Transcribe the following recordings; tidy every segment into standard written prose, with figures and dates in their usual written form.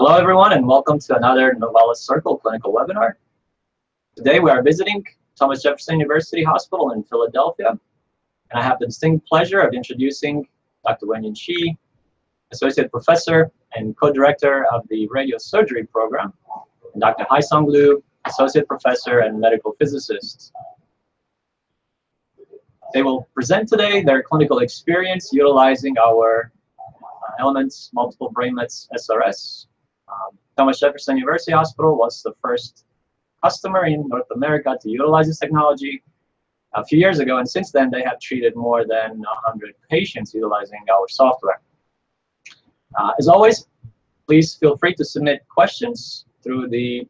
Hello, everyone, and welcome to another Novella Circle clinical webinar. Today, we are visiting Thomas Jefferson University Hospital in Philadelphia, and I have the distinct pleasure of introducing Dr. Wenyin Shi, Associate Professor and Co-Director of the Radiosurgery Program, and Dr. Haisong Liu, Associate Professor and Medical Physicist. They will present today their clinical experience utilizing our Elements Multiple Brainlets SRS. Thomas Jefferson University Hospital was the first customer in North America to utilize this technology a few years ago, and since then they have treated more than 100 patients utilizing our software. As always, please feel free to submit questions through the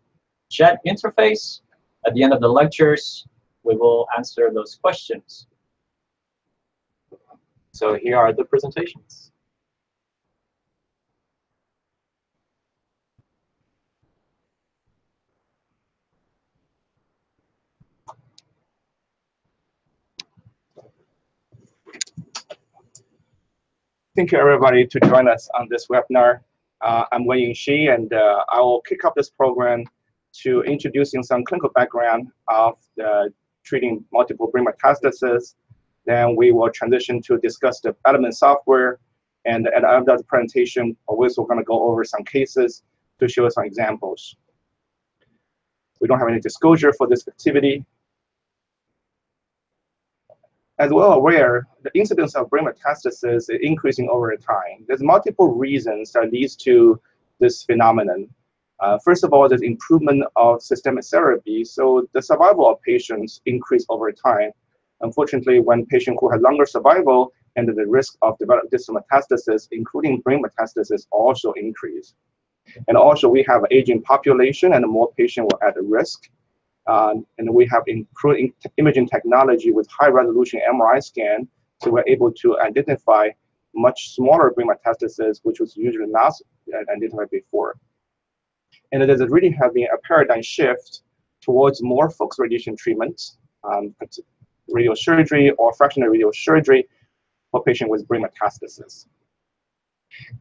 chat interface. At the end of the lectures, we will answer those questions. So here are the presentations. Thank you, everybody, to join us on this webinar. I'm Wenyin Shi, and I will kick off this program to introducing some clinical background of treating multiple brain metastases. Then we will transition to discuss the Element software, and at the end of the presentation, we're also going to go over some cases to show some examples. We don't have any disclosure for this activity. As well aware, the incidence of brain metastasis is increasing over time. There's multiple reasons that leads to this phenomenon. First of all, there's improvement of systemic therapy, so the survival of patients increase over time. Unfortunately, when patients who have longer survival and the risk of developing distal metastasis, including brain metastasis, also increase. And also, we have an aging population, and more patients will at risk. And we have improved imaging technology with high-resolution MRI scan, so we're able to identify much smaller brain metastasis, which was usually not identified before. And there's really have been a paradigm shift towards more focused radiation treatment, radiosurgery or fractional radiosurgery for patients with brain metastasis.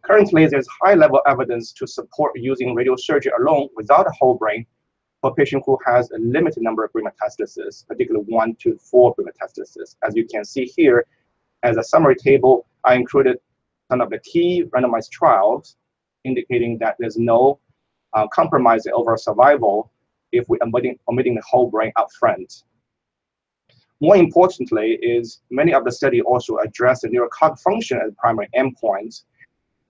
Currently, there's high-level evidence to support using radiosurgery alone without a whole brain for a patient who has a limited number of brain metastases, particularly 1 to 4 brain metastases. As you can see here, as a summary table, I included some of the key randomized trials indicating that there's no compromise in overall survival if we're omitting the whole brain up front. More importantly is many of the studies also address the neurocognitive function as primary endpoints,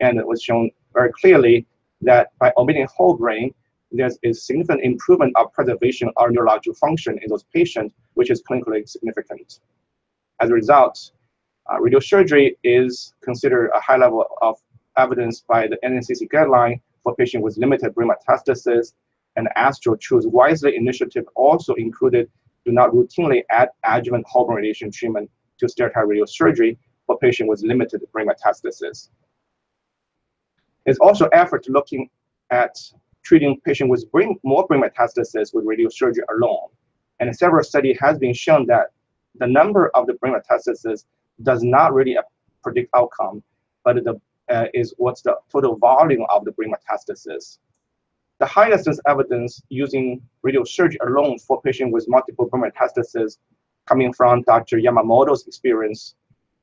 and it was shown very clearly that by omitting whole brain, there's a significant improvement of preservation of neurological function in those patients, which is clinically significant. As a result, radiosurgery is considered a high level of evidence by the NCCN guideline for patients with limited brain metastasis, and ASTRO Choose Wisely initiative also included do not routinely add adjuvant whole brain radiation treatment to stereotactic radiosurgery for patients with limited brain metastasis. There's also effort looking at treating patients with more brain metastasis with radiosurgery alone. And several studies has been shown that the number of the brain metastasis does not really predict outcome, but is what's the total volume of the brain metastasis. The highest evidence using radiosurgery alone for patients with multiple brain metastasis coming from Dr. Yamamoto's experience.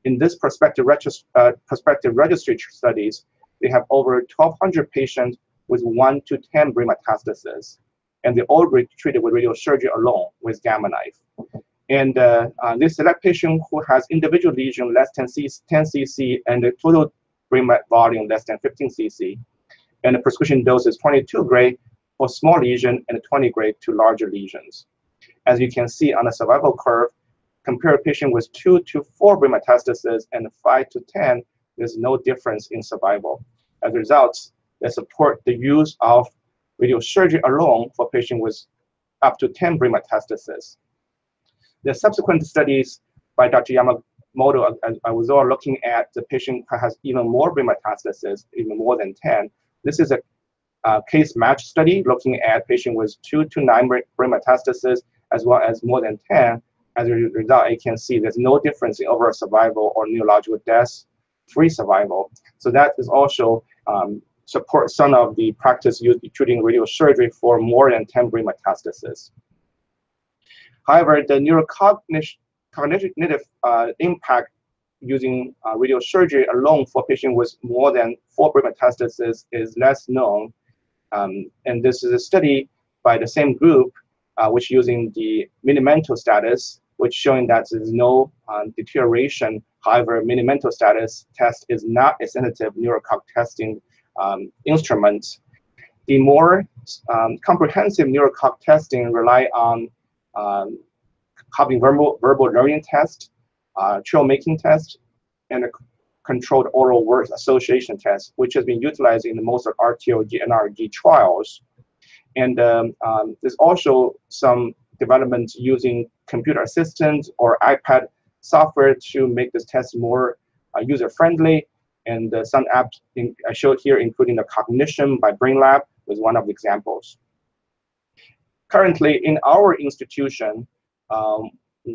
In this prospective registry studies, they have over 1,200 patients with 1 to 10 brain metastasis, and they all were treated with radiosurgery alone with gamma knife. And they select patient who has individual lesion less than 10 cc and the total brain met volume less than 15 cc. And the prescription dose is 22 gray for small lesion and 20 gray to larger lesions. As you can see on the survival curve, compare a patient with 2 to 4 brain metastasis and 5 to 10, there's no difference in survival. As a result, that support the use of radiosurgery alone for patients with up to 10 brain metastasis. The subsequent studies by Dr. Yamamoto, I was all looking at the patient who has even more brain metastasis, even more than 10. This is a case match study looking at patients with 2 to 9 brain metastasis, as well as more than 10. As a result, you can see there's no difference in overall survival or neurological death-free survival. So that is also support some of the practice used treating radiosurgery for more than 10 brain metastases. However, the neurocognitive impact using radiosurgery alone for patients with more than 4 brain metastases is less known. And this is a study by the same group, which using the mini-mental status, which showing that there's no deterioration. However, mini-mental status test is not a sensitive neurocog testing instrument. The more comprehensive neurocog testing rely on having verbal learning test, trail making test, and a controlled oral word association test, which has been utilized in the most of RTOG and NRG trials. And there's also some development using computer assistant or iPad software to make this test more user-friendly. And some apps I showed here, including the Cognition by Brainlab, was one of the examples. Currently, in our institution,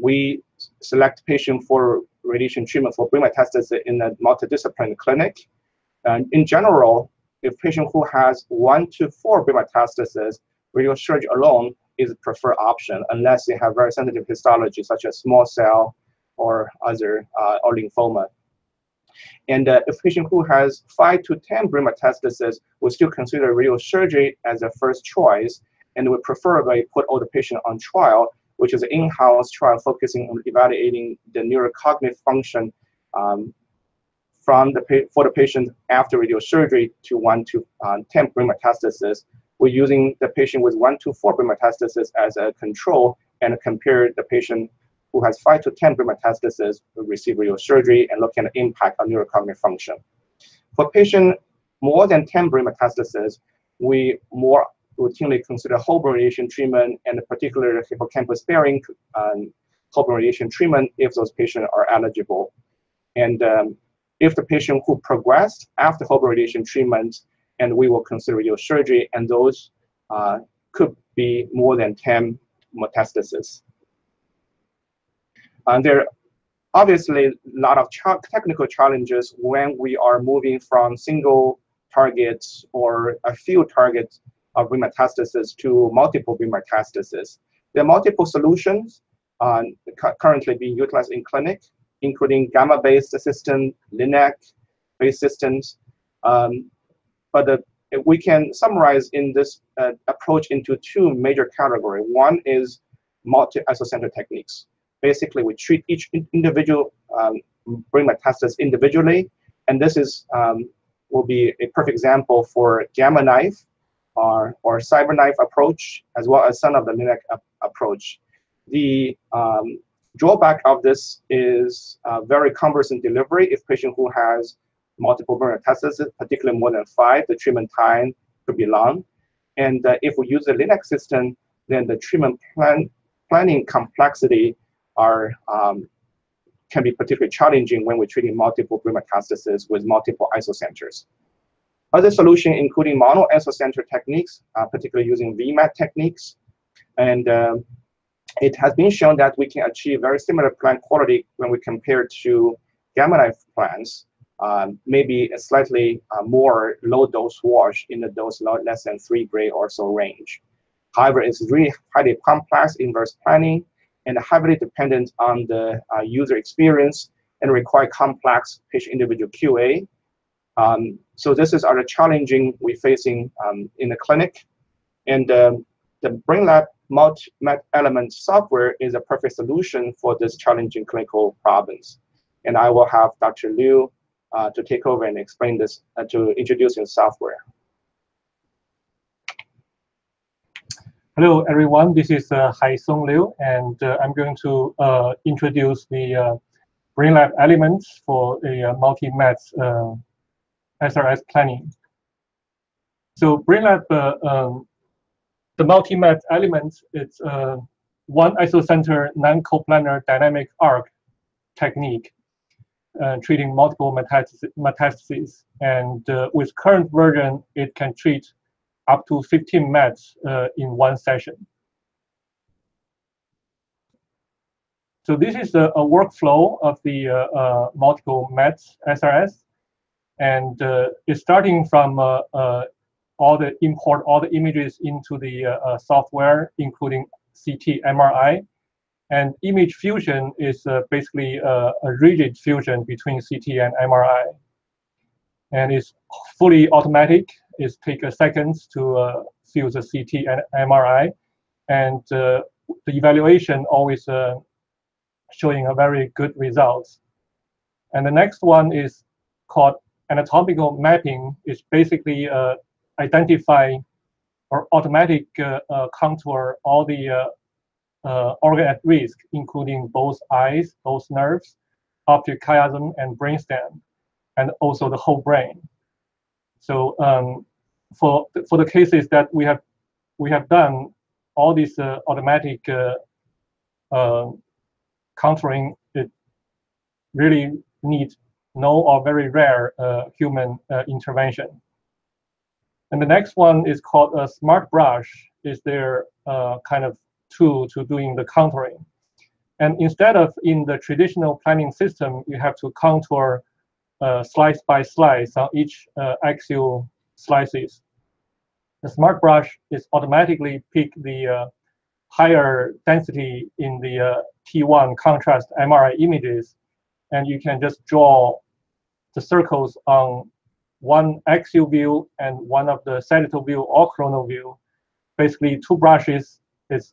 we select patients for radiation treatment for brain metastasis in a multidisciplinary clinic. And in general, if patient who has 1 to 4 brain metastases, radiosurgery alone is a preferred option, unless they have very sensitive histology, such as small cell or other or lymphoma. And if patient who has 5 to 10 brain metastases, we still consider radiosurgery as a first choice, and we preferably put all the patient on trial, which is an in-house trial focusing on evaluating the neurocognitive function for the patient after radiosurgery to 1 to 10 brain metastases. We're using the patient with 1 to 4 brain metastases as a control and compare the patient who has 5 to 10 brain metastases who receive radiosurgery and look at the impact on neurocognitive function. For patient more than 10 brain metastases, we more routinely consider whole brain radiation treatment, and particularly hippocampus-sparing whole brain radiation treatment if those patients are eligible. And if the patient who progressed after whole brain radiation treatment, and we will consider radiosurgery, and those could be more than 10 metastases. And there are obviously a lot of technical challenges when we are moving from single targets or a few targets of brain metastasis to multiple brain metastasis. There are multiple solutions currently being utilized in clinic, including gamma-based systems, LINAC-based systems. But we can summarize in this approach into 2 major categories. One is multi-isocenter techniques. Basically, we treat each individual brain metastasis individually, and this is will be a perfect example for gamma knife or cyber knife approach, as well as some of the LINAC approach. The drawback of this is very cumbersome delivery. If patient who has multiple brain metastases, particularly more than 5, the treatment time could be long. And if we use the LINAC system, then the treatment planning complexity can be particularly challenging when we're treating multiple brain metastases with multiple isocenters. Other solutions, including mono-isocenter techniques, particularly using VMAT techniques. And it has been shown that we can achieve very similar plan quality when we compare to gamma knife plans, maybe a slightly more low dose wash in the dose less than 3 gray or so range. However, it's really highly complex inverse planning and heavily dependent on the user experience and require complex patient individual QA. So this is other challenging we're facing in the clinic. And the Brainlab multi-element software is a perfect solution for this challenging clinical problems. And I will have Dr. Liu to take over and explain this, to introduce the software. Hello, everyone. This is Haisong Liu, and I'm going to introduce the Brainlab elements for a multi-mat SRS planning. So Brainlab, the multi-mat element, it's one isocenter non-coplanar dynamic arc technique treating multiple metastases. And with current version, it can treat up to 15 mets in one session. So this is a workflow of the multiple mets SRS. and it's starting from all the images into the software, including CT, MRI, and image fusion is basically a rigid fusion between CT and MRI, and it's fully automatic. It takes seconds to fuse a CT and MRI, and the evaluation always showing a very good results. And the next one is called anatomical mapping. It's basically identify or automatic contour all the organ at risk, including both eyes, both nerves, optic chiasm, and brainstem, and also the whole brain. So for the cases that we have done, all these automatic contouring, it really needs no or very rare human intervention. And the next one is called a smart brush. Is their kind of tool to doing the contouring. And instead of in the traditional planning system, you have to contour slice by slice on each axial slices. The smart brush is automatically pick the higher density in the T1 contrast MRI images, and you can just draw the circles on one axial view and one of the sagittal view or coronal view. Basically, two brushes is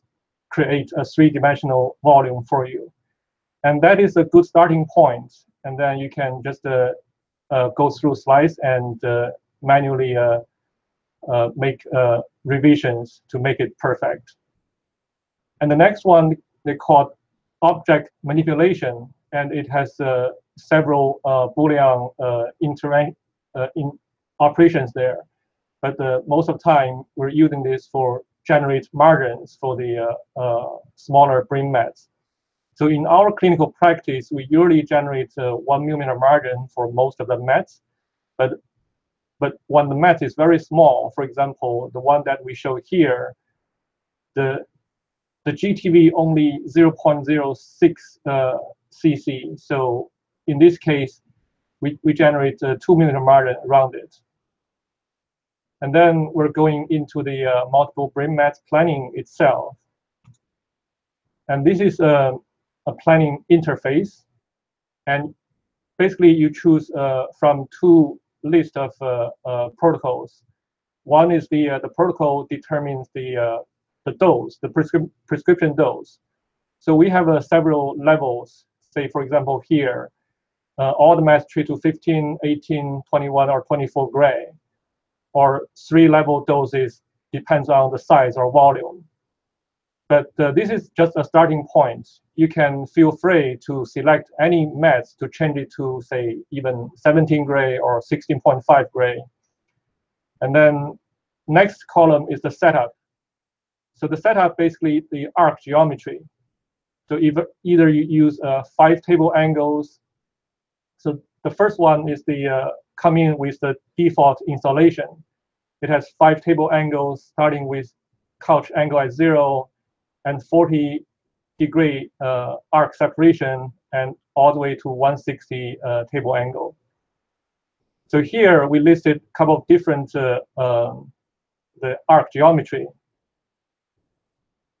create a three-dimensional volume for you. And that is a good starting point. And then you can just go through slides and manually make revisions to make it perfect. And the next one, they call object manipulation. And it has several Boolean in operations there. But most of the time, we're using this for generate margins for the smaller brain mets. So in our clinical practice, we usually generate 1 millimeter margin for most of the mets. But when the met is very small, for example, the one that we show here, the GTV only 0.06 cc. So in this case, we generate 2 millimeter margin around it. And then we're going into the multiple brain met planning itself. And this is a planning interface. And basically, you choose from two lists of protocols. One is the protocol determines the dose, the prescription dose. So we have several levels. Say, for example, here, all the meds treat to 15, 18, 21, or 24 gray. Or 3-level doses depends on the size or volume. But this is just a starting point. You can feel free to select any meds to change it to, say, even 17 gray or 16.5 gray. And then next column is the setup. So the setup, basically the arc geometry. So either you use 5 table angles. So the first one is the come in with the default installation. It has 5 table angles, starting with couch angle at 0 and 40-degree arc separation, and all the way to 160 table angle. So here we listed a couple of different the arc geometry.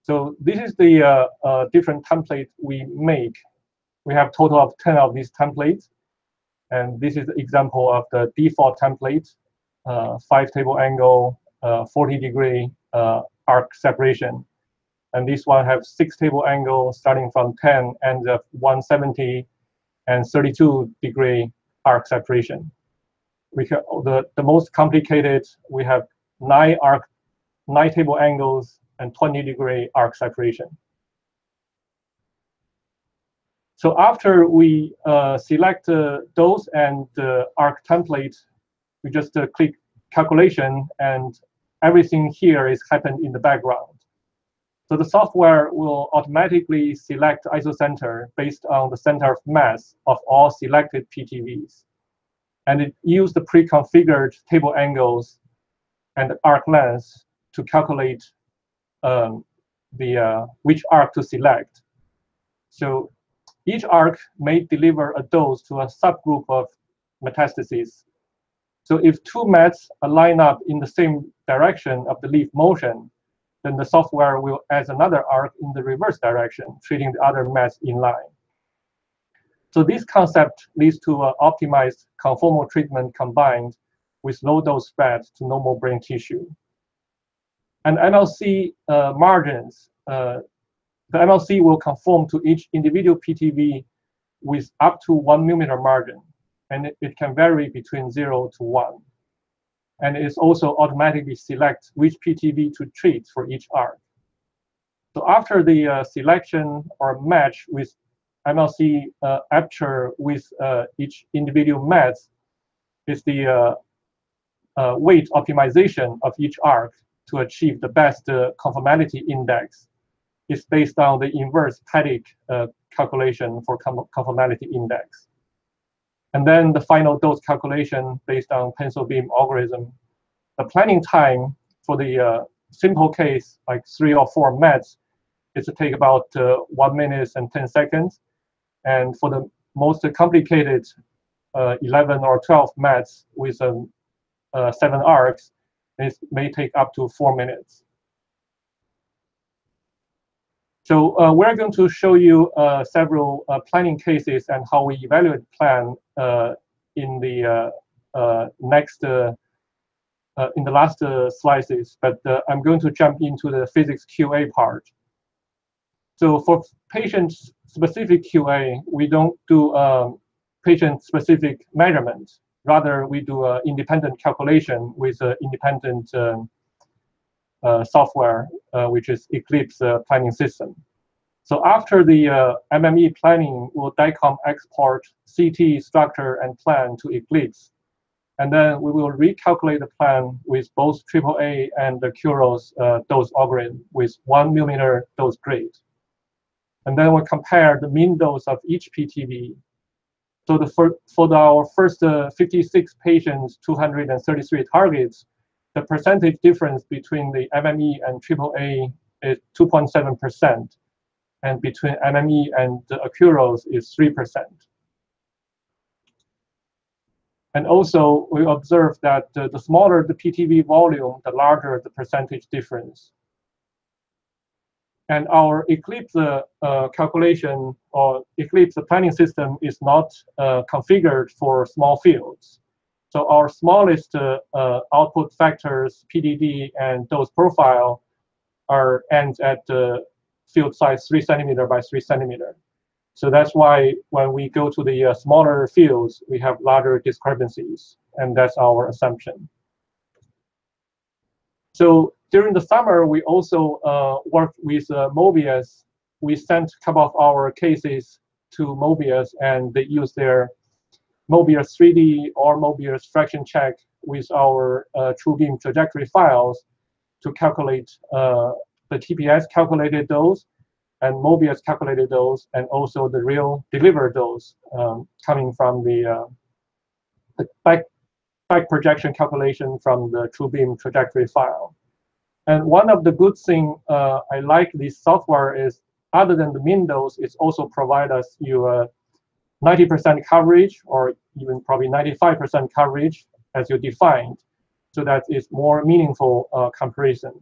So this is the different template we make. We have a total of 10 of these templates. And this is the example of the default template, 5 table angle, 40-degree arc separation. And this one have 6 table angle starting from 10 and 170 and 32-degree arc separation. We can, the most complicated, we have 9 table angles and 20-degree arc separation. So after we select those and arc template, we just click calculation, and everything here is happened in the background. So the software will automatically select isocenter based on the center of mass of all selected PTVs. And it used the pre-configured table angles and arc lengths to calculate which arc to select. So each arc may deliver a dose to a subgroup of metastases. So if two mats line up in the same direction of the leaf motion, then the software will add another arc in the reverse direction, treating the other mats in line. So this concept leads to an optimized conformal treatment combined with low-dose spread to normal brain tissue. And MLC margins, the MLC will conform to each individual PTV with up to 1 millimeter margin, and it can vary between 0 to 1. And it's also automatically select which PTV to treat for each arc. So after the selection or match with MLC aperture with each individual mat is the weight optimization of each arc to achieve the best conformality index. It's based on the inverse Petit calculation for conformality index. And then the final dose calculation based on pencil beam algorithm. The planning time for the simple case, like 3 or 4 mats, is to take about 1 minute and 10 seconds. And for the most complicated 11 or 12 mats with 7 arcs, it may take up to 4 minutes. So we're going to show you several planning cases and how we evaluate plan in the last slides. But I'm going to jump into the physics QA part. So for patient-specific QA, we don't do patient-specific measurements. Rather, we do independent calculation with independent software, which is Eclipse planning system. So after the MME planning, we'll DICOM export CT structure and plan to Eclipse. And then we will recalculate the plan with both AAA and the Kuros dose algorithm with 1 millimeter dose grade. And then we'll compare the mean dose of each PTV. So for our first 56 patients, 233 targets, the percentage difference between the MME and AAA is 2.7%, and between MME and the Kuros is 3%. And also, we observe that the smaller the PTV volume, the larger the percentage difference. And our Eclipse calculation or Eclipse planning system is not configured for small fields. So our smallest output factors, PDD and dose profile, ends at field size 3 centimeter by 3 centimeter. So that's why when we go to the smaller fields, we have larger discrepancies, and that's our assumption. So during the summer, we also worked with Mobius. We sent a couple of our cases to Mobius, and they use their Mobius 3D or Mobius fraction check with our TrueBeam trajectory files to calculate the TPS calculated dose and Mobius calculated dose, and also the real delivered dose coming from the back projection calculation from the TrueBeam trajectory file. And one of the good things I like this software is, other than the mean dose, it also provides us 90% coverage, or even probably 95% coverage as you defined, so that it's more meaningful comparison.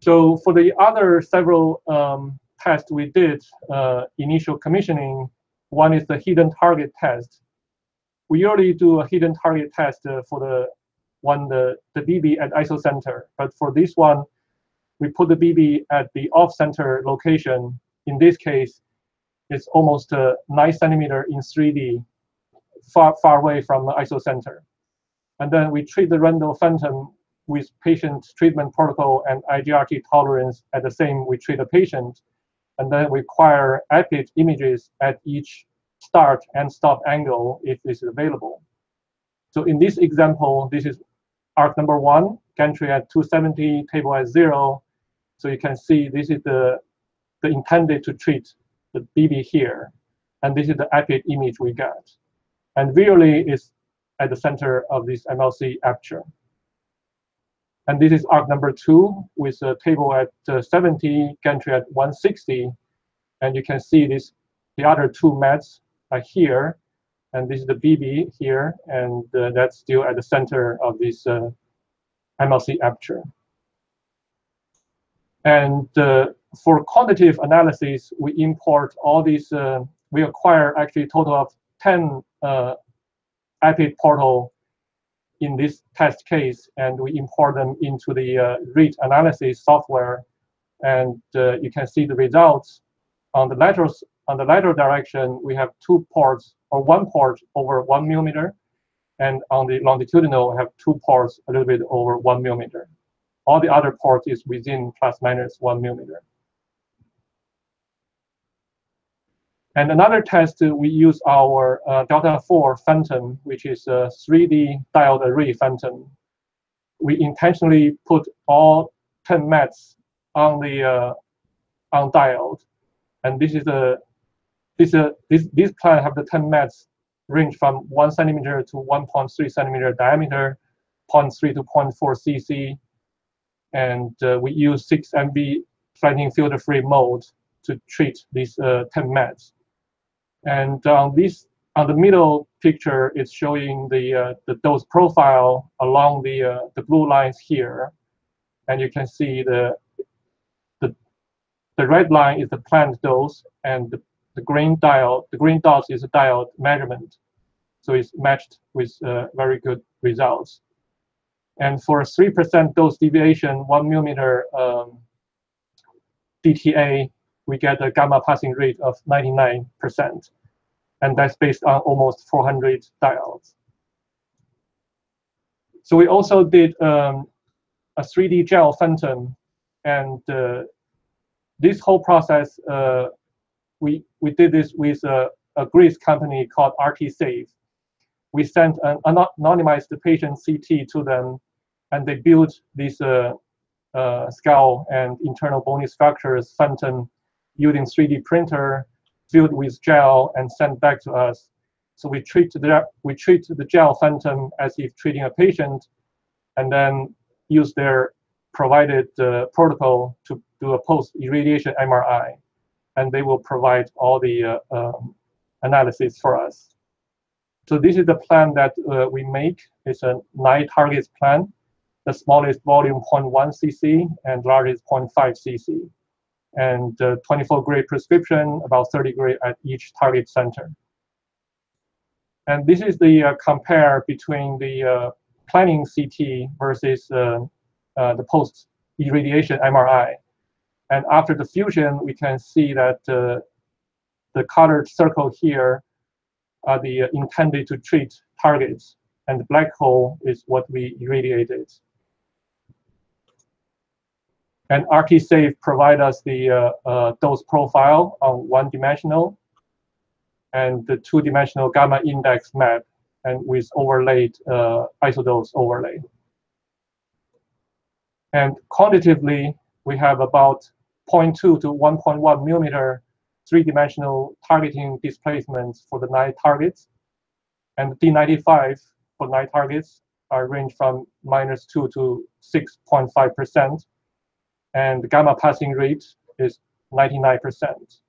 So for the other several tests we did, initial commissioning, one is the hidden target test. We usually do a hidden target test for the BB at isocenter. But for this one, we put the BB at the off-center location. In this case, it's almost 9 centimeter in 3D, far away from the isocenter. And then we treat the random phantom with patient treatment protocol and IGRT tolerance at the same we treat a patient. And then we require epic images at each start and stop angle if this is available. So in this example, this is arc number 1, gantry at 270, table at 0. So you can see this is the intended to treat the BB here. And this is the epic image we got. And visually is at the center of this MLC aperture. And this is arc number 2 with a table at 70, gantry at 160. And you can see the other 2 mats are here. And this is the BB here, and that's still at the center of this MLC aperture. And for quantitative analysis, we import all these, we acquire actually a total of 10 IPID portal in this test case, and we import them into the read analysis software. And you can see the results. On the lateral direction, we have 2 ports, or 1 port over 1 millimeter. And on the longitudinal, we have 2 ports a little bit over 1 millimeter. All the other ports is within plus minus 1 millimeter. And another test, we use our delta 4 phantom, which is a 3D diode array phantom. We intentionally put all 10 mats on the on diode, and this plan have the 10 mats range from 1 centimeter to 1.3 centimeter diameter, 0.3 to 0.4 cc, and we use 6 MV flattening filter-free mode to treat these 10 mats. And on the middle picture, it's showing the dose profile along the blue lines here, and you can see the red line is the planned dose, and the green dots is the diode measurement. So it's matched with very good results. And for a 3% dose deviation, 1 millimeter DTA, we get a gamma passing rate of 99%. And that's based on almost 400 diodes. So we also did a 3D gel phantom, and this whole process, we did this with a Greece company called RT-Safe. We sent an anonymized patient CT to them, and they built this skull and internal bony structures phantom using 3D printer, filled with gel, and sent back to us. So we treat the gel phantom as if treating a patient, and then use their provided protocol to do a post-irradiation MRI, and they will provide all the analysis for us. So this is the plan that we make. It's a 9 targets plan. The smallest volume 0.1 cc and largest 0.5 cc. And 24 gray prescription, about 30 gray at each target center. And this is the compare between the planning CT versus the post-irradiation MRI. And after the fusion, we can see that the colored circle here are the intended to treat targets, and the black hole is what we irradiated. And RT-Safe provide us the dose profile on 1-dimensional and the 2-dimensional gamma index map, and with overlaid isodose overlay. And quantitatively, we have about 0.2 to 1.1 millimeter 3-dimensional targeting displacements for the 9 targets. And D95 for 9 targets are range from -2 to 6.5%. And the gamma passing rate is 99%.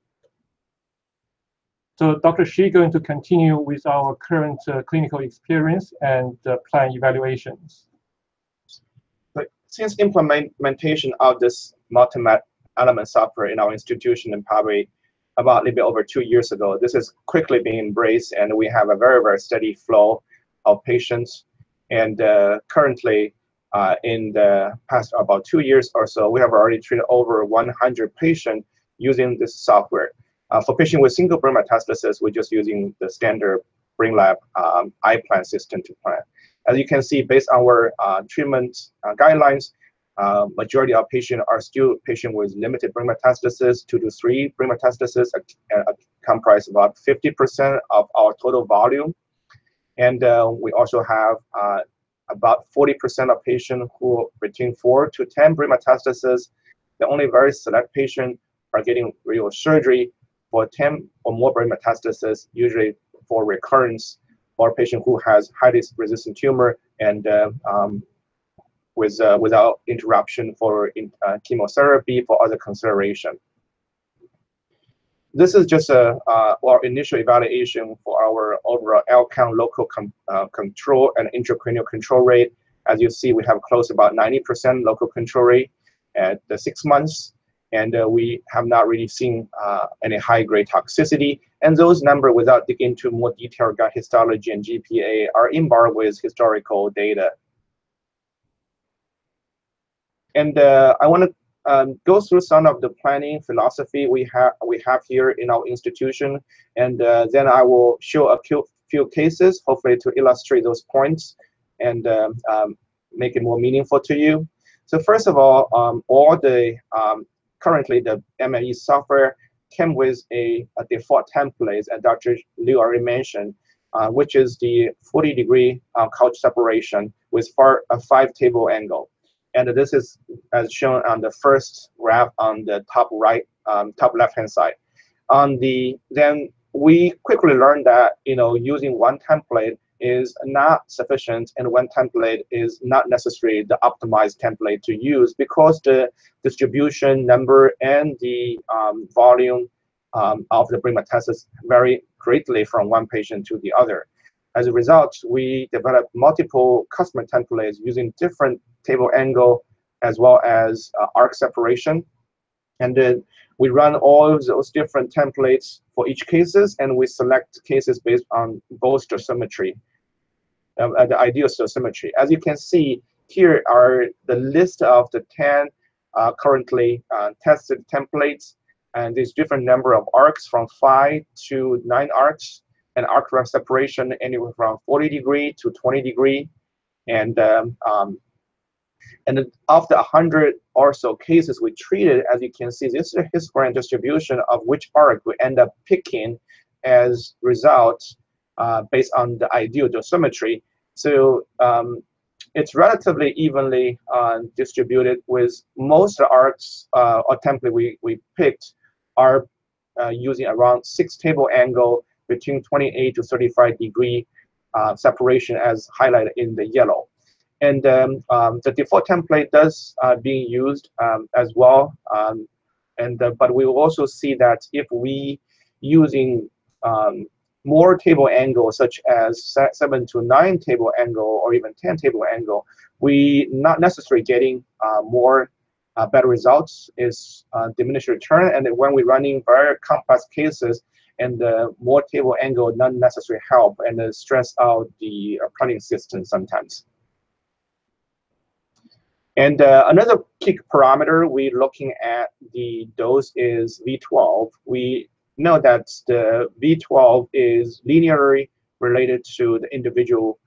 So Dr. Shi going to continue with our current clinical experience and plan evaluations. But since implementation of this multi-mat element software in our institution and probably about a little bit over 2 years ago, this is quickly being embraced, and we have a very, very steady flow of patients. And currently, in the past about 2 years or so, we have already treated over 100 patients using this software. For patients with single brain metastasis, we're just using the standard Brainlab iPlan system to plan. As you can see, based on our treatment guidelines, majority of patients are still patients with limited brain metastasis, 2 to 3 brain metastasis, comprise about 50% of our total volume. And we also have about 40% of patients who between 4 to 10 brain metastasis. The only very select patients are getting radio surgery for 10 or more brain metastasis, usually for recurrence, or a patient who has highly resistant tumor and without interruption for chemotherapy for other consideration. this is just our initial evaluation for our overall L count local control and intracranial control rate. As you see, we have close to about 90% local control rate at the 6 months, and we have not really seen any high-grade toxicity. And those numbers, without digging into more detailed gut histology and GPA, are in bar with historical data. And I want to go through some of the planning philosophy we have here in our institution, and then I will show a few cases, hopefully to illustrate those points and make it more meaningful to you. So first of all the currently the MLE software came with a default template, as Dr. Liu already mentioned, which is the 40-degree couch separation with a 5-table angle. And this is as shown on the first graph on the top left-hand side. Then we quickly learned that using one template is not sufficient, and one template is not necessarily the optimized template to use, because the distribution number and the volume of the brain metastasis vary greatly from one patient to the other. As a result, we developed multiple customer templates using different table angle as well as arc separation. And then we run all of those different templates for each cases, and we select cases based on both dosimetry, the ideal dosimetry. As you can see, here are the list of the 10 currently tested templates, and there's different number of arcs from 5 to 9 arcs, and arc separation anywhere from 40-degree to 20-degree. And of the 100 or so cases we treated, as you can see, this is a histogram distribution of which arc we end up picking as result based on the ideal dosimetry. So it's relatively evenly distributed, with most of the arcs or template we picked are using around 6-table angle between 28 to 35-degree separation, as highlighted in the yellow. And the default template does being used as well. But we will also see that if we using more table angles, such as 7 to 9 table angle or even 10 table angle, we not necessarily getting more better results, is diminished return. And when we're running very complex cases, and more table angle not necessarily help, and stress out the planning system sometimes. And another key parameter we're looking at the dose is V12. We know that the V12 is linearly related to the individual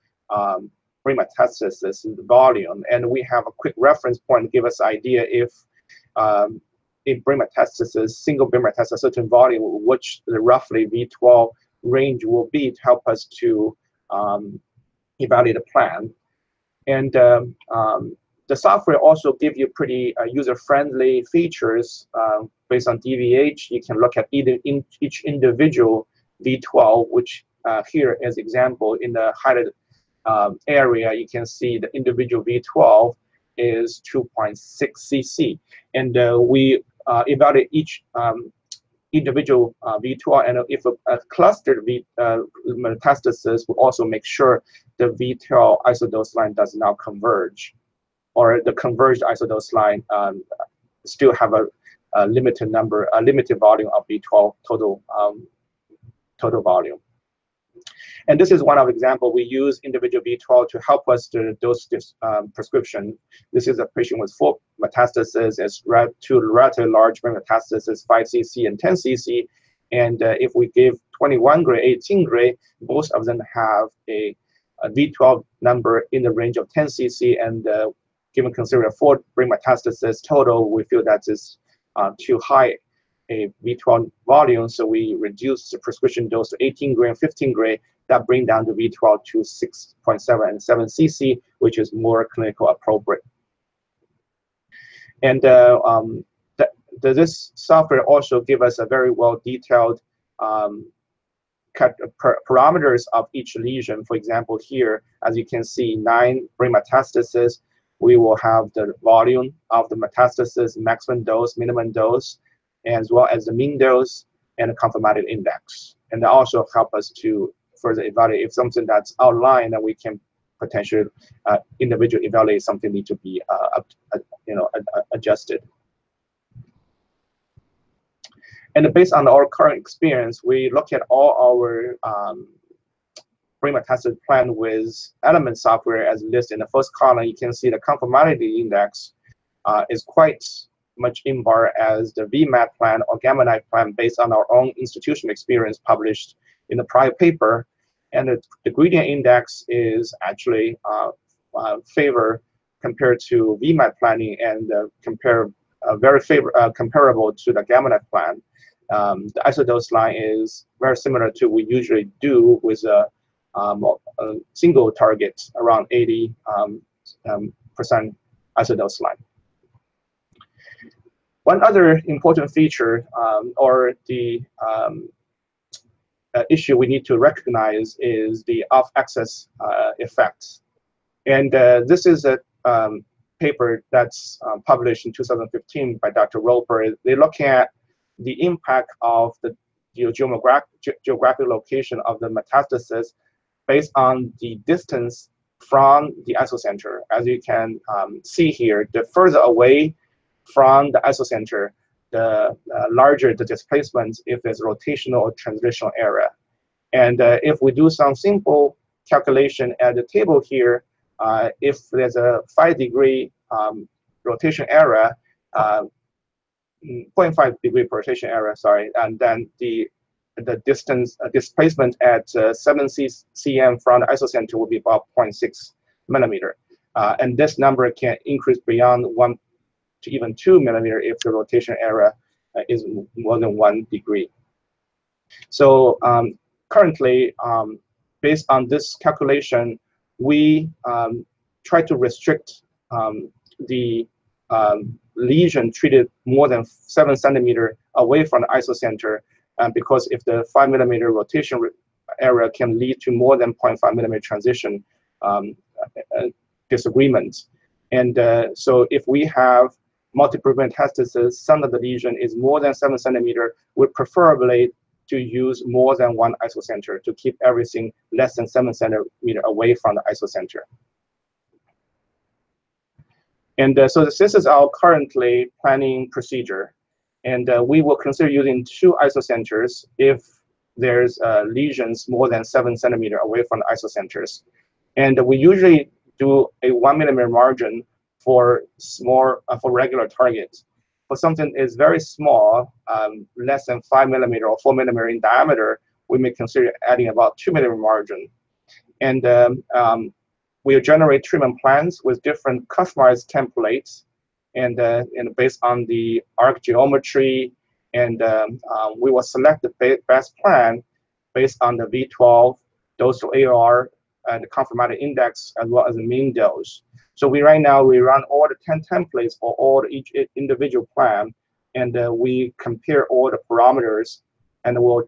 brain metastasis volume, and we have a quick reference point to give us idea if brain metastasis, single brain metastasis, certain volume, which the roughly V12 range will be to help us to evaluate a plan. And the software also gives you pretty user-friendly features based on DVH. You can look at each individual V12, which here as example in the highlighted area, you can see the individual V12 is 2.6 cc. And we evaluate each individual V12, and if a clustered metastasis, will also make sure the V12 isodose line does not converge, or the converged isodose line still have a limited number, a limited volume of V12 total volume. And this is one of example. We use individual V12 to help us to dose this prescription. This is a patient with 4 metastases, as 2 relatively large brain metastases, 5 cc and 10 cc. And if we give 21 gray, 18 gray, both of them have a V12 number in the range of 10 cc. And given consider 4 brain metastases total, we feel that is too high a V12 volume, so we reduce the prescription dose to 18 gray and 15 gray. That bring down the V12 to 6.7 and 7 cc, which is more clinical appropriate. And this software also give us a very well detailed parameters of each lesion. For example, here, as you can see, 9 brain metastases, we will have the volume of the metastasis, maximum dose, minimum dose, as well as the mean dose, and a conformality index. And that also help us to further evaluate if something that's outlined, that we can potentially individually evaluate something need to be adjusted. And based on our current experience, we look at all our brain metastasis plan with element software as listed in the first column. You can see the conformality index is quite much in bar as the VMAT plan or Gamma Knife plan based on our own institutional experience published in the prior paper. And the gradient index is actually favor compared to VMAT planning and very comparable to the Gamma Knife plan. The isodose line is very similar to what we usually do with a single target around 80% isodose line. One other important feature or the issue we need to recognize is the off-axis effect. And this is a paper that's published in 2015 by Dr. Roper. They look at the impact of the geographic location of the metastasis based on the distance from the isocenter. As you can see here, the further away from the isocenter, the larger the displacement if it's rotational or translational area. And if we do some simple calculation at the table here, if there's a 5-degree rotation area, 0.5 degree rotation area, sorry, and then the distance displacement at 7 cm from the isocenter will be about 0.6 millimeter. And this number can increase beyond 1 to even 2 millimeter if the rotation area is more than 1 degree. So currently, based on this calculation, we try to restrict the lesion treated more than 7 centimeter away from the isocenter, because if the 5 millimeter rotation area can lead to more than 0.5 millimeter transition disagreement. And so if we have multiple metastasis, some of the lesion is more than 7 centimeter, we preferably to use more than one isocenter to keep everything less than 7 centimeter away from the isocenter. And so this is our currently planning procedure. And we will consider using 2 isocenters if there's lesions more than 7 centimeter away from the isocenters. And we usually do a 1 millimeter margin for regular targets. For something is very small, less than 5 millimeter or 4 millimeter in diameter, we may consider adding about 2 millimeter margin. And we'll generate treatment plans with different customized templates, and based on the arc geometry, and we will select the best plan based on the V12, dose to AR, and the conformality index, as well as the mean dose. So right now we run all the 10 templates for each individual plan, and we compare all the parameters, and we will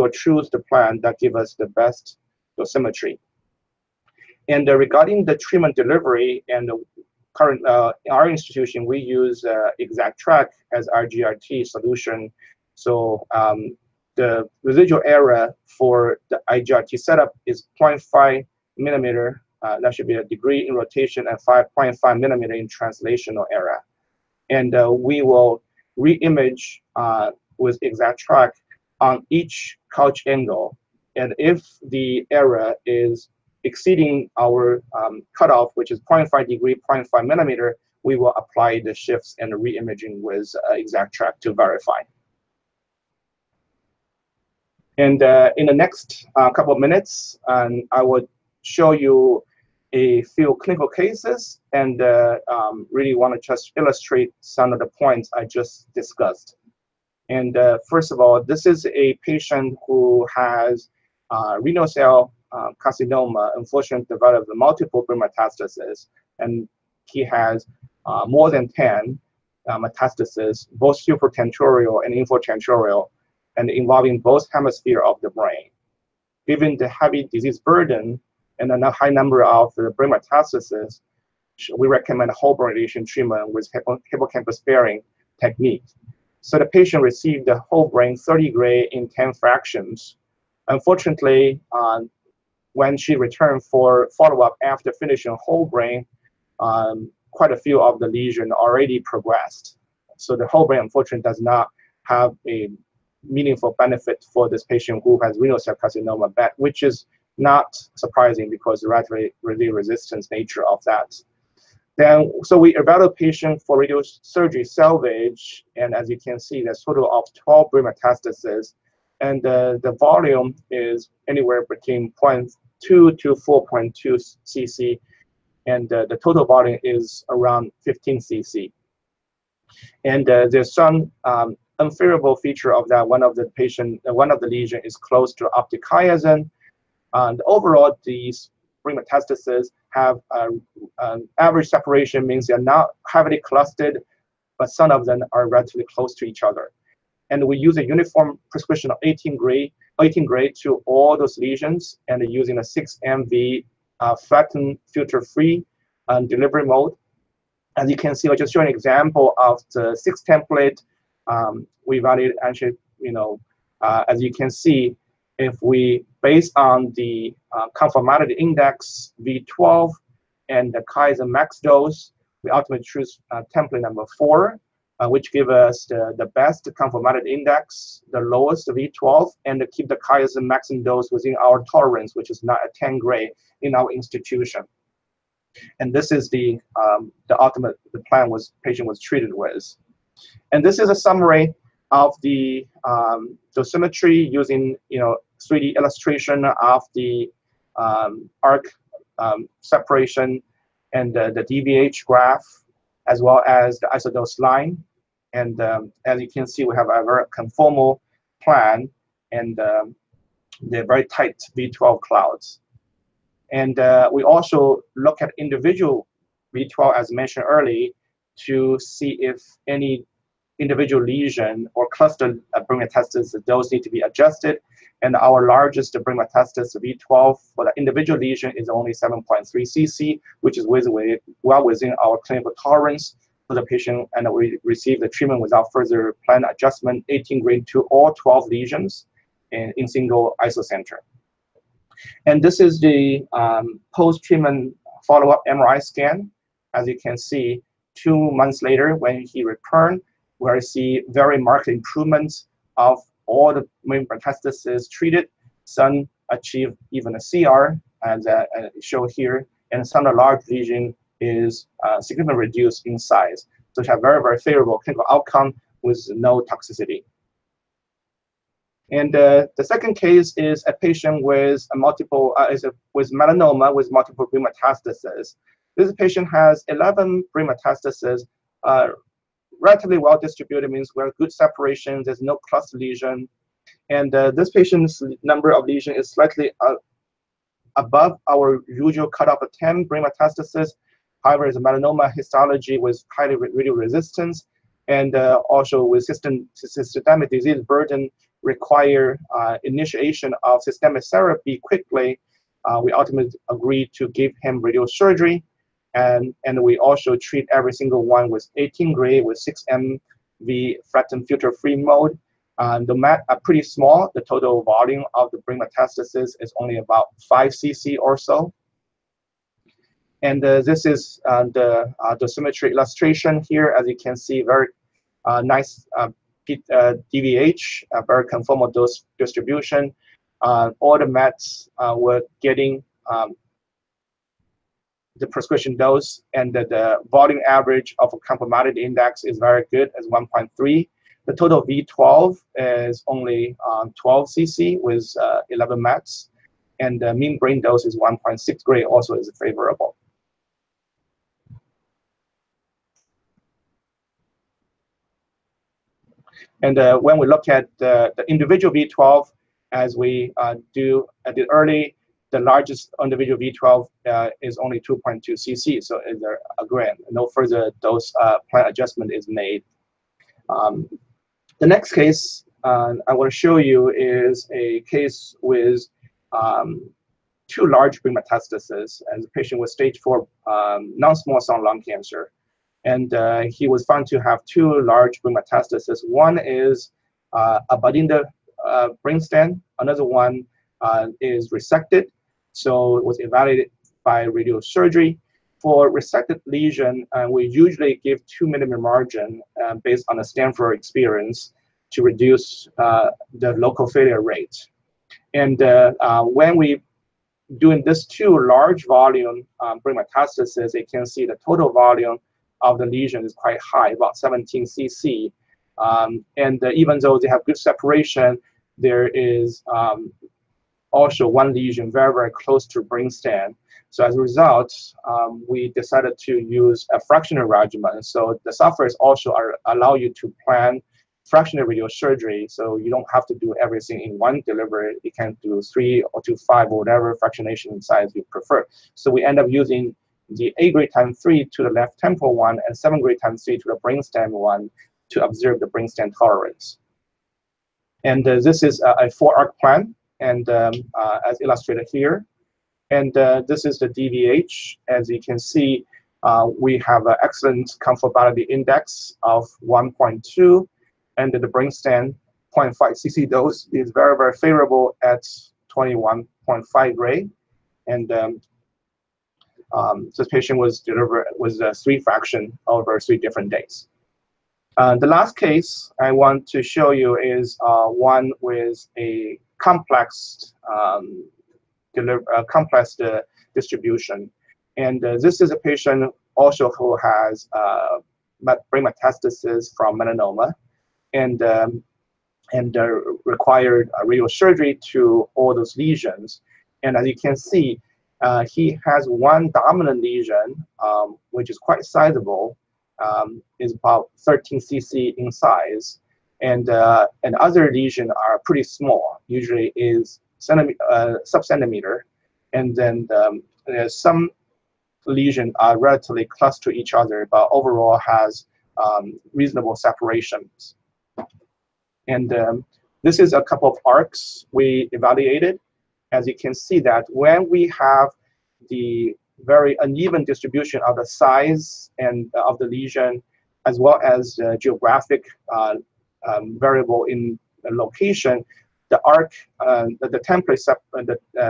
choose the plan that gives us the best dosimetry. And regarding the treatment delivery and the current in our institution, we use ExactTrack as our GRT solution. So the residual area for the IGRT setup is 0.5 millimeter. That should be a degree in rotation and 5.5 millimeter in translational area. And we will re-image with ExactTrack on each couch angle. And if the area is exceeding our cutoff, which is 0.5 degree, 0.5 millimeter, we will apply the shifts and the re-imaging with ExactTrack to verify. And in the next couple of minutes, I will show you a few clinical cases, and really want to just illustrate some of the points I just discussed. And first of all, this is a patient who has renal cell carcinoma, unfortunately developed multiple brain metastases, and he has more than 10 metastases, both supratentorial and infratentorial, and involving both hemispheres of the brain. Given the heavy disease burden and a high number of brain metastases, we recommend whole brain radiation treatment with hippocampus sparing technique. So the patient received the whole brain 30 gray in 10 fractions. Unfortunately, when she returned for follow-up after finishing whole brain, quite a few of the lesions already progressed. So the whole brain, unfortunately, does not have a meaningful benefit for this patient who has renal cell carcinoma, which is not surprising because the relatively resistance nature of that. Then, so we evaluate patient for radiosurgery salvage, and as you can see, there's a total of 12 brain metastases, and the volume is anywhere between 0.2 to 4.2 cc, and the total volume is around 15 cc. And there's some unfavorable feature of that. One of the lesion is close to optic chiasm, and overall these brain metastases have average separation, means they're not heavily clustered, but some of them are relatively close to each other. And we use a uniform prescription of 18 gray to all those lesions, and using a 6 MV flattened filter-free delivery mode. As you can see, I'll just show an example of the 6 template. We evaluated actually, as you can see, if we, based on the conformality index V12 and the chiasm max dose, we ultimately choose template number 4, which give us the best conformality index, the lowest V12, and to keep the chiasm maximum dose within our tolerance, which is not a 10 gray in our institution. And this is the ultimate plan patient was treated with. And this is a summary of the dosimetry using 3D illustration of the arc separation and the DVH graph, as well as the isodose line. And as you can see, we have a very conformal plan, and they're very tight V12 clouds. And we also look at individual V12, as mentioned earlier, to see if any individual lesion or cluster brain metastasis, those need to be adjusted. And our largest brain metastasis, V12, for the individual lesion is only 7.3 cc, which is well within our clinical tolerance for the patient, and we receive the treatment without further planned adjustment, 18 grade to all 12 lesions in single isocenter. And this is the post-treatment follow-up MRI scan. As you can see, 2 months later, when he returned, where I see very marked improvements of all the brain metastases treated. Some achieved even a CR, as shown here, and some of the large lesion is significantly reduced in size. So we have very, very favorable clinical outcome with no toxicity. And the second case is a patient with with melanoma with multiple brain metastases. This patient has 11 brain metastases, relatively well distributed, means we have good separation. There's no cluster lesion, and this patient's number of lesion is slightly above our usual cutoff of 10 brain metastases. However, it's a melanoma histology with highly radio resistance, and also with systemic disease burden require initiation of systemic therapy quickly. We ultimately agreed to give him radiosurgery, and we also treat every single one with 18 gray with 6 MV flattened filter-free mode. The mat are pretty small. The total volume of the brain metastasis is only about 5 cc or so. And this is the dosimetry illustration here. As you can see, very nice DVH, very conformal dose distribution. All the mets were getting the prescription dose, and the volume average of a conformality index is very good, as 1.3. The total V12 is only 12 cc with 11 mets, and the mean brain dose is 1.6 gray, also is favorable. And when we look at the individual V12, as we did early, the largest individual V12 is only 2.2 cc, so again, no further dose plan adjustment is made. The next case I want to show you is a case with 2 large brain metastases, as a patient with stage 4 non-small cell lung cancer. And he was found to have two large brain metastases. One is abutting the brainstem. Another one is resected. So it was evaluated by radiosurgery. For resected lesion, we usually give 2 mm margin based on a Stanford experience to reduce the local failure rate. And when we doing this two large volume brain metastasis, you can see the total volume of the lesion is quite high, about 17 cc. And even though they have good separation, there is also one lesion very, very close to brainstem. So as a result, we decided to use a fractional regimen. So the software is also allow you to plan fractional radiosurgery, so you don't have to do everything in one delivery. You can do 3 or to 5 or whatever fractionation size you prefer. So we end up using the A grade times 3 to the left temporal one and 7 grade times 3 to the brainstem one to observe the brainstem tolerance. And this is a 4-arc plan, and as illustrated here. And this is the DVH. As you can see, we have an excellent comfortability index of 1.2, and the brainstem 0.5 cc dose is very, very favorable at 21.5 gray. And this patient was delivered with 3 fraction over 3 different days. The last case I want to show you is one with a complex distribution. And this is a patient also who has brain metastasis from melanoma, and required radiosurgery to all those lesions. And as you can see, he has one dominant lesion, which is quite sizable, is about 13 cc in size, and other lesions are pretty small, usually is sub-centimeter, and then some lesions are relatively close to each other, but overall has reasonable separations. And this is a couple of arcs we evaluated. As you can see that when we have the very uneven distribution of the size and of the lesion, as well as geographic variable in location, the arc, the templates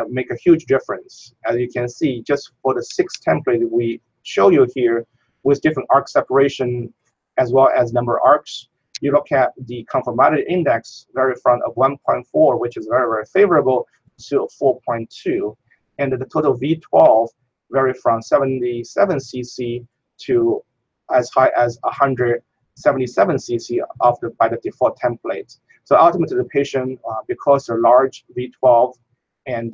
make a huge difference. As you can see, just for the 6 template we show you here with different arc separation as well as number of arcs, you look at the conformality index vary from a 1.4, which is very, very favorable, to 4.2. And the total V12 vary from 77 cc to as high as 177 cc by the default template. So ultimately, the patient, because the large V12 and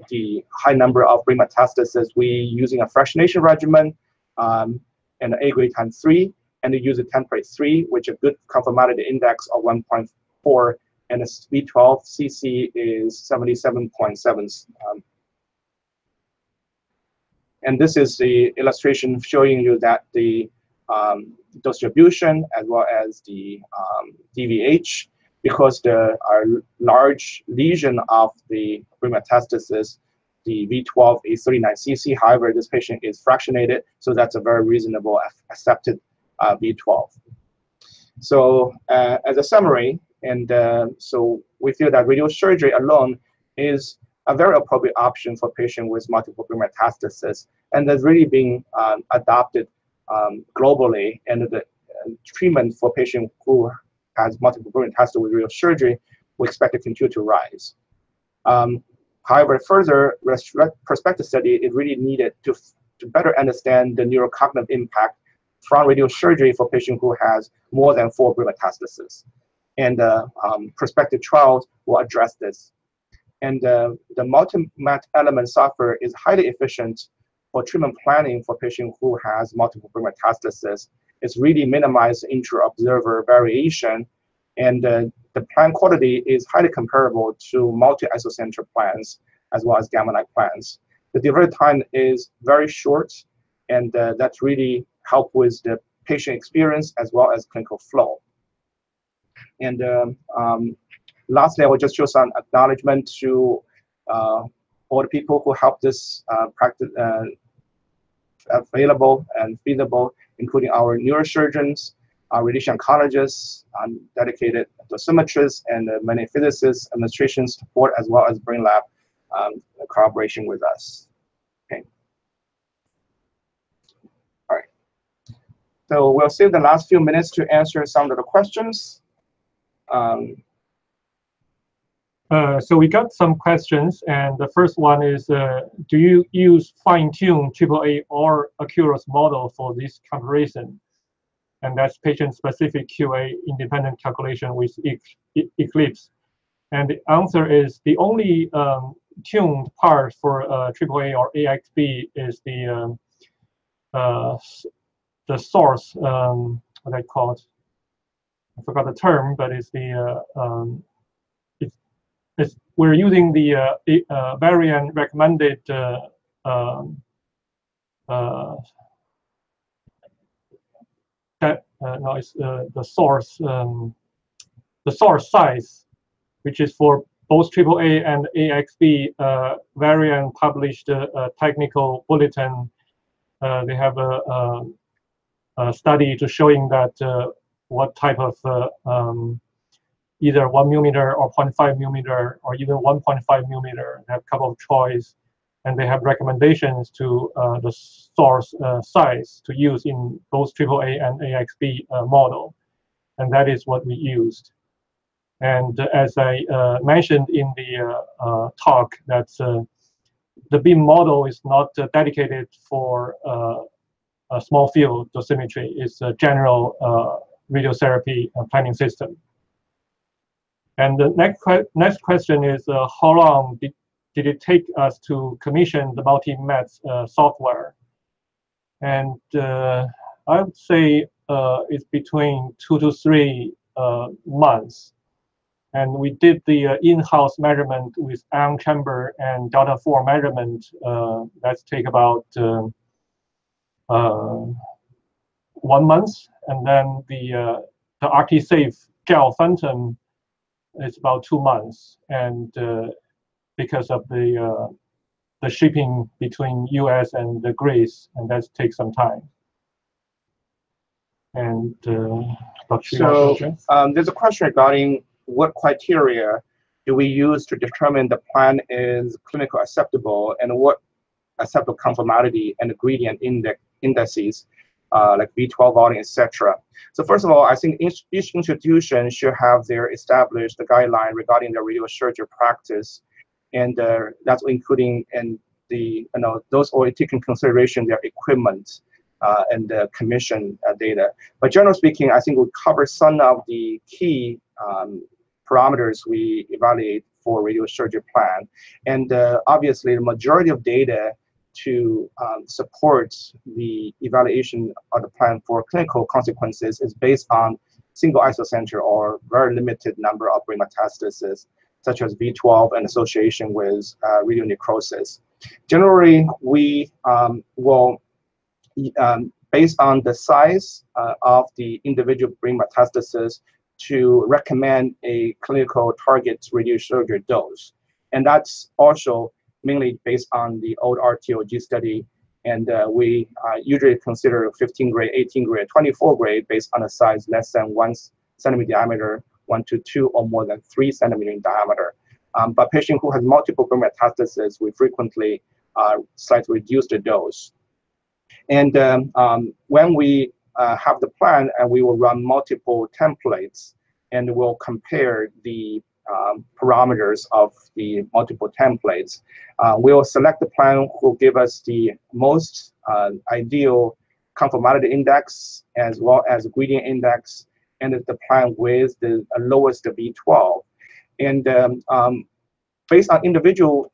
the high number of brain metastases, we using a fractionation regimen and A grade times 3, and they use a template 3, which a good conformality index of 1.4, and the V12 cc is 77.7. And this is the illustration showing you that the distribution as well as the DVH, because there are large lesion of the brain metastasis, the V12 is 39 cc. However, this patient is fractionated, so that's a very reasonable accepted V12. So as a summary, and so we feel that radiosurgery alone is a very appropriate option for patients with multiple brain metastasis, and that's really being adopted globally. And the treatment for patients who has multiple brain metastasis with radiosurgery, we expect to continue to rise. However, further prospective study is really needed to better understand the neurocognitive impact from radiosurgery for patients who has more than 4 brain metastases. And prospective trials will address this. And the multi-mat element software is highly efficient for treatment planning for patients who has multiple brain metastases. It's really minimized intra-observer variation, and the plan quality is highly comparable to multi-isocenter plans as well as gamma knife plans. The delivery time is very short, and that's really help with the patient experience as well as clinical flow. And lastly, I will just show some acknowledgement to all the people who helped this available and feasible, including our neurosurgeons, our radiation oncologists, dedicated dosimetrists, and many physicists, administration support, as well as Brainlab collaboration with us. Okay. All right. So we'll save the last few minutes to answer some of the questions. So we got some questions, and the first one is, do you use fine-tuned AAA or Accurus model for this comparison? And that's patient-specific QA independent calculation with Eclipse. And the answer is the only tuned part for AAA or AXB is the source, what I call it, I forgot the term, but it's the we're using the variant recommended no, it's the source size, which is for both AAA and AXB variant published technical bulletin. They have a study to showing that what type of either 1 millimeter or 0.5 millimeter or even 1.5 millimeter. They have a couple of choice, and they have recommendations to the source size to use in both AAA and AXB model, and that is what we used. And as I mentioned in the talk, that the beam model is not dedicated for a small field dosimetry. It's a general radiotherapy planning system. And the next question is, how long did it take us to commission the multi-METS software? And I would say it's between 2 to 3 months. And we did the in-house measurement with ion chamber and delta 4 measurement. That's take about 1 month. And then the RT-safe gel phantom, it's about 2 months, and because of the shipping between US and Greece, and that takes some time. And so there's a question regarding what criteria do we use to determine the plan is clinical acceptable, and what acceptable conformality and gradient indices like V12 volume, etc. So first of all, I think each institution should have their established guideline regarding their radiosurgery practice, and that's including and the those all take in consideration their equipment and the commission data. But generally speaking, I think we cover some of the key parameters we evaluate for radiosurgery plan, and obviously the majority of data to support the evaluation of the plan for clinical consequences is based on single isocenter or very limited number of brain metastases, such as V12 and association with radionecrosis. Generally, we will, based on the size of the individual brain metastasis, to recommend a clinical target radiosurgery dose. And that's also mainly based on the old RTOG study, and we usually consider 15 grade, 18 grade, 24 grade based on a size less than 1 centimeter diameter, 1 to 2 or more than 3 centimeter in diameter. But patient who has multiple brain metastases, we frequently slightly reduce the dose. And when we have the plan, and we will run multiple templates, and we'll compare the parameters of the multiple templates. We'll select the plan who give us the most ideal conformality index, as well as gradient index, and the plan with the lowest V12. And based on individual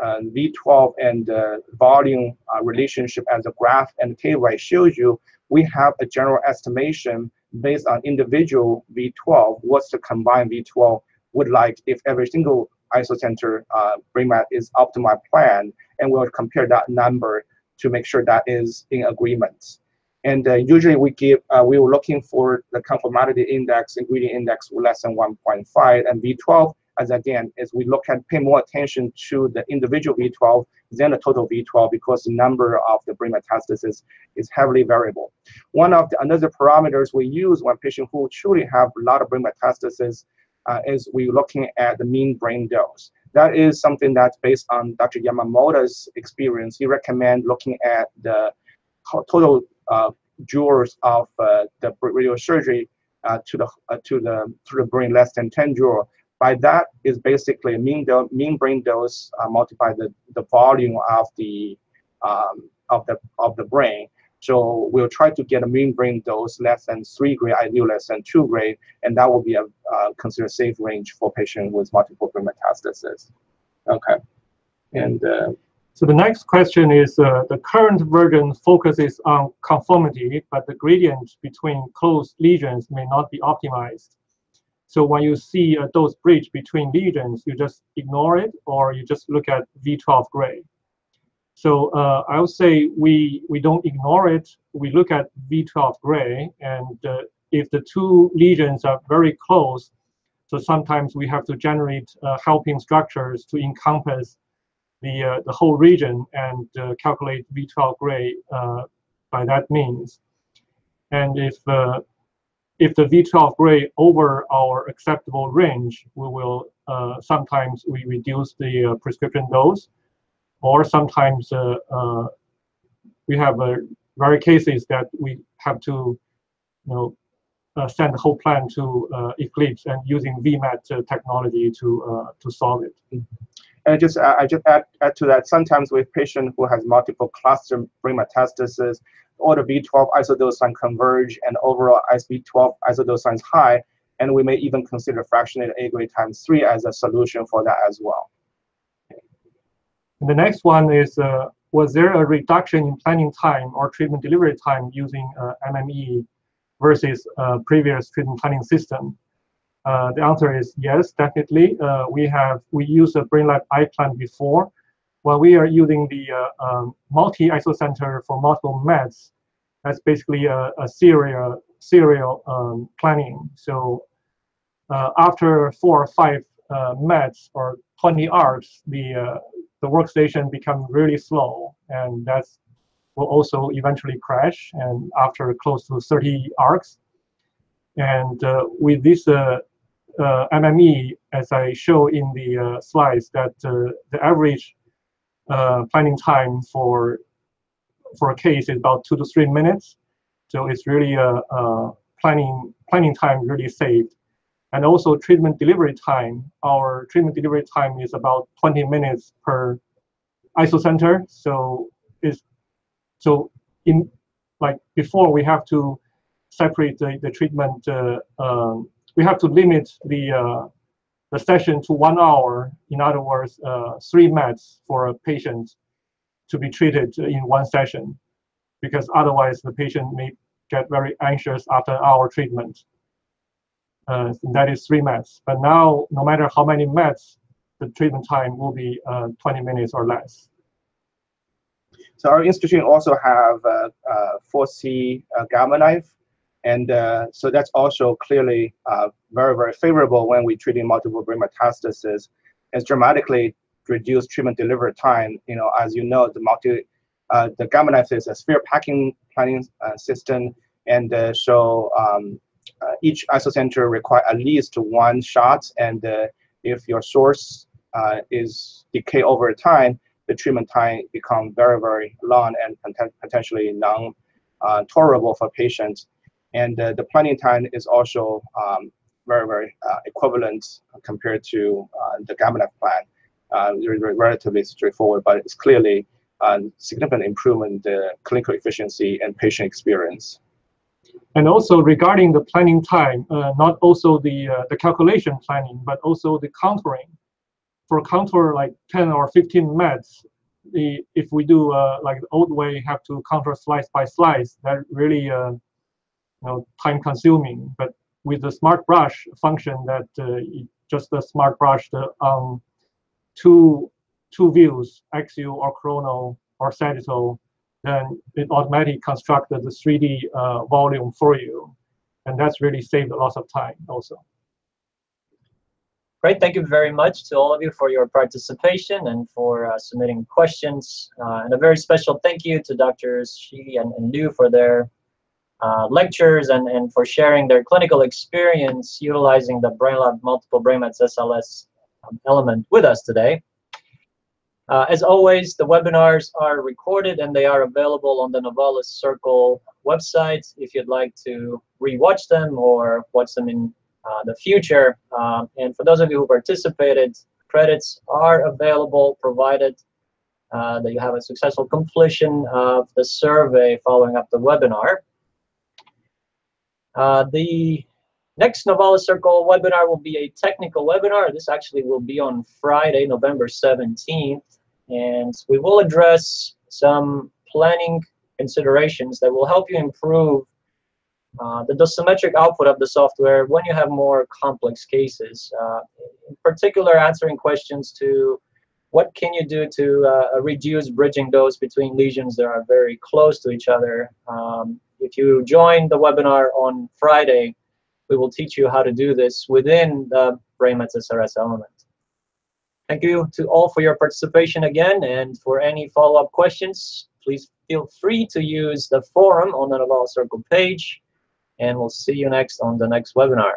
V12 and volume relationship, as the graph and K-right shows you, we have a general estimation based on individual V12, what's the combined V12 would like if every single isocenter brain met is optimized plan, and we'll compare that number to make sure that is in agreement. And usually we were looking for the conformality index and gradient index less than 1.5, and V12 as again, is we pay more attention to the individual V12 than the total V12 because the number of the brain metastasis is heavily variable. One of the another parameters we use when patients who truly have a lot of brain metastasis is we're looking at the mean brain dose. That is something that's based on Dr. Yamamoto's experience. He recommends looking at the total joules of the radiosurgery to the brain less than 10 joule. By that is basically mean brain dose multiplied the volume of the brain. So we'll try to get a mean brain dose less than 3 gray, ideal less than 2 gray, and that will be a considered safe range for patients with multiple brain metastasis. Okay, and so the next question is, the current version focuses on conformity, but the gradient between closed lesions may not be optimized. So when you see a dose bridge between lesions, you just ignore it, or you just look at V12 gray. So I would say we don't ignore it. We look at V12 gray, and if the two lesions are very close, so sometimes we have to generate helping structures to encompass the whole region and calculate V12 gray by that means. And if the V12 gray over our acceptable range, we will sometimes we reduce the prescription dose, or sometimes we have rare cases that we have to, send the whole plan to Eclipse and using VMAT technology to solve it. And I just add to that. Sometimes with patient who has multiple cluster brain metastasis, all the V12 isodose converge, and overall V12 isodose is high, and we may even consider fractionated A grade times 3 as a solution for that as well. And the next one is, was there a reduction in planning time or treatment delivery time using MME versus previous treatment planning system? The answer is yes, definitely. We used a Brainlab iPlan before. While we are using the multi-isocenter for multiple meds, that's basically a serial planning. So after 4 or 5 meds or 20 ARCs, the workstation becomes really slow, and that's will also eventually crash. And after close to 30 ARCs, and with this MME, as I show in the slides, that the average planning time for a case is about 2 to 3 minutes. So it's really planning time really saved. And also treatment delivery time. Our treatment delivery time is about 20 minutes per isocenter. So in like before, we have to separate the treatment. We have to limit the session to 1 hour. In other words, 3 meds for a patient to be treated in 1 session, because otherwise the patient may get very anxious after an hour treatment. That is 3 meds. But now, no matter how many meds, the treatment time will be 20 minutes or less. So our institution also have 4C gamma knife. And so that's also clearly very, very favorable when we're treating multiple brain metastasis. It's dramatically reduced treatment delivery time. As you know, the gamma knife is a sphere packing planning system, and so each isocenter require at least 1 shot. And if your source is decay over time, the treatment time becomes very, very long and potentially non-tolerable for patients. And the planning time is also very, very equivalent compared to the gamma knife plan. Relatively straightforward, but it's clearly significant improvement in the clinical efficiency and patient experience. And also regarding the planning time, not also the calculation planning, but also the contouring. For contour like 10 or 15 meds, if we do like the old way, have to contour slice by slice, that really time consuming. But with the smart brush function, that just the smart brush on two views, axial or coronal or sagittal, then it automatically constructed the 3D volume for you. And that's really saved a lot of time also. Great, thank you very much to all of you for your participation and for submitting questions. And a very special thank you to Drs. Shi and Liu for their lectures and for sharing their clinical experience utilizing the Brainlab multiple BrainMets SLS element with us today. As always, the webinars are recorded and they are available on the Novalis Circle website if you'd like to rewatch them or watch them in the future. And for those of you who participated, credits are available provided that you have a successful completion of the survey following up the webinar. The next Novalis Circle webinar will be a technical webinar. This actually will be on Friday, November 17th. And we will address some planning considerations that will help you improve the dosimetric output of the software when you have more complex cases. In particular, answering questions to what can you do to reduce bridging dose between lesions that are very close to each other. If you join the webinar on Friday, we will teach you how to do this within the BrainMets SRS element. Thank you to all for your participation again, and for any follow-up questions, please feel free to use the forum on the Novalis Circle page, and we'll see you next on the next webinar.